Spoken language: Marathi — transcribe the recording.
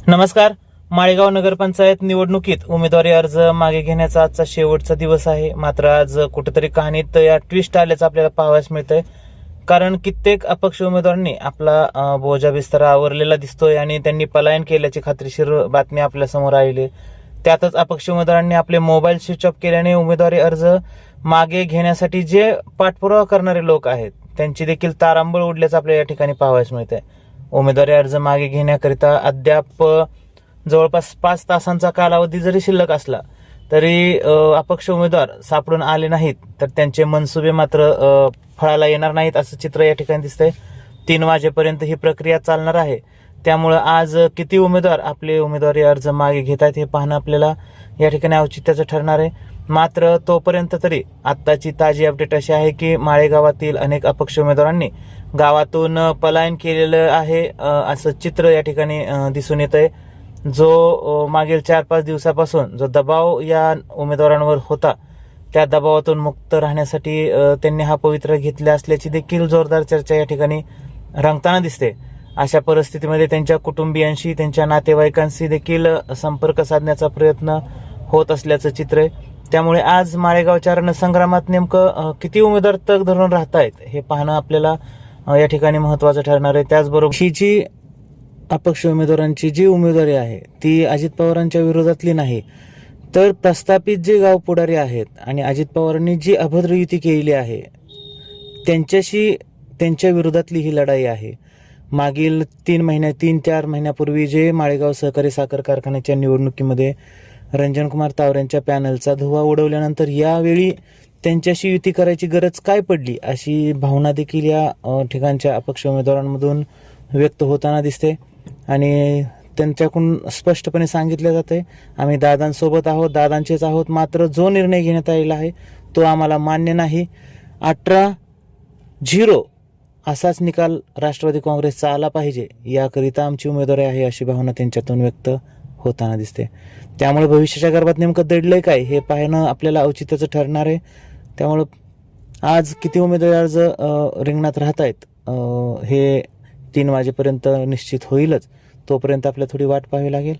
नमस्कार. माळेगाव नगरपंचायत निवडणुकीत उमेदवारी अर्ज मागे घेण्याचा आजचा शेवटचा दिवस आहे. मात्र आज कुठेतरी कहाणीत या ट्विस्ट आल्याचं आपल्याला पाहावयास मिळतंय. कारण कित्येक अपक्ष उमेदवारांनी आपला बोजा बिस्तरा आवरलेला दिसतोय आणि त्यांनी पलायन केल्याची खात्रीशीर बातमी आपल्या समोर आली. त्यातच अपक्ष उमेदवारांनी आपले मोबाईल स्विच ऑफ केल्याने उमेदवारी अर्ज मागे घेण्यासाठी जे पाठपुरावा करणारे लोक आहेत त्यांची देखील तारांबळ उडल्याचं आपल्याला या ठिकाणी पाहावयास मिळतंय. उमेदवारी अर्ज मागे घेण्याकरिता अद्याप जवळपास 5 तासांचा कालावधी जरी शिल्लक असला तरी अपक्ष उमेदवार सापडून आले नाहीत तर त्यांचे मनसुबे मात्र फळाला येणार नाहीत असं चित्र या ठिकाणी दिसतंय. 3 वाजेपर्यंत ही प्रक्रिया चालणार आहे. त्यामुळं आज किती उमेदवार आपले उमेदवारी अर्ज मागे घेत आहेत हे पाहणं आपल्याला या ठिकाणी औचित्याचं ठरणार आहे. मात्र तोपर्यंत तरी आत्ताची ताजी अपडेट अशी आहे की माळेगावातील अनेक अपक्ष उमेदवारांनी गावातून पलायन केलेलं आहे असं चित्र या ठिकाणी दिसून येत आहे. जो मागील 4-5 दिवसापासून जो दबाव या उमेदवारांवर होता त्या दबावातून मुक्त राहण्यासाठी त्यांनी हा पवित्रा घेतला असल्याची देखील जोरदार चर्चा या ठिकाणी रंगताना दिसते. अशा परिस्थितीमध्ये त्यांच्या कुटुंबियांशी त्यांच्या नातेवाईकांशी देखील संपर्क साधण्याचा प्रयत्न होत असल्याचं चित्र आहे. त्यामुळे आज माळेगावच्या रणसंग्रामात नेमकं किती उमेदवार तग धरून राहतायत हे पाहणं आपल्याला या ठिकाणी महत्वाचं ठरणार आहे. त्याचबरोबर ही जी अपक्ष उमेदवारांची जी उमेदवारी आहे ती अजित पवारांच्या विरोधातली नाही तर प्रस्थापित जे गाव पुढारी आहेत आणि अजित पवारांनी जी अभद्र युती केलेली आहे त्यांच्या विरोधातली ही लढाई आहे. मागील 3-4 महिन्यापूर्वी जे माळेगाव सहकारी साखर कारखान्याच्या निवडणुकीमध्ये रंजनकुमार तावरेंच्या पॅनलचा धुव्वा उडवल्यानंतर यावेळी त्यांच्याशी युती करायची गरज काय पडली अशी भावना देखील या ठिकाणच्या अपक्ष उमेदवारांमधून व्यक्त होताना दिसते आणि त्यांच्याकडून स्पष्टपणे सांगितले जाते आम्ही दादांसोबत आहोत, दादांचेच आहोत. मात्र जो निर्णय घेण्यात आलेला आहे तो आम्हाला मान्य नाही. 18-0 असाच निकाल राष्ट्रवादी काँग्रेसचा आला पाहिजे याकरिता आमची उमेदवारी आहे अशी भावना त्यांच्यातून व्यक्त होताना दिसते. त्यामुळे भविष्याच्या गर्भात नेमकं दडलंय काय हे पाहणं आपल्याला औचित्याचं ठरणार आहे. त्यामुळं आज किती उमेदवारी अर्ज रिंगणात राहत आहेत हे 3 वाजेपर्यंत निश्चित होईलच. तोपर्यंत आपल्याला थोडी वाट पाहावी लागेल.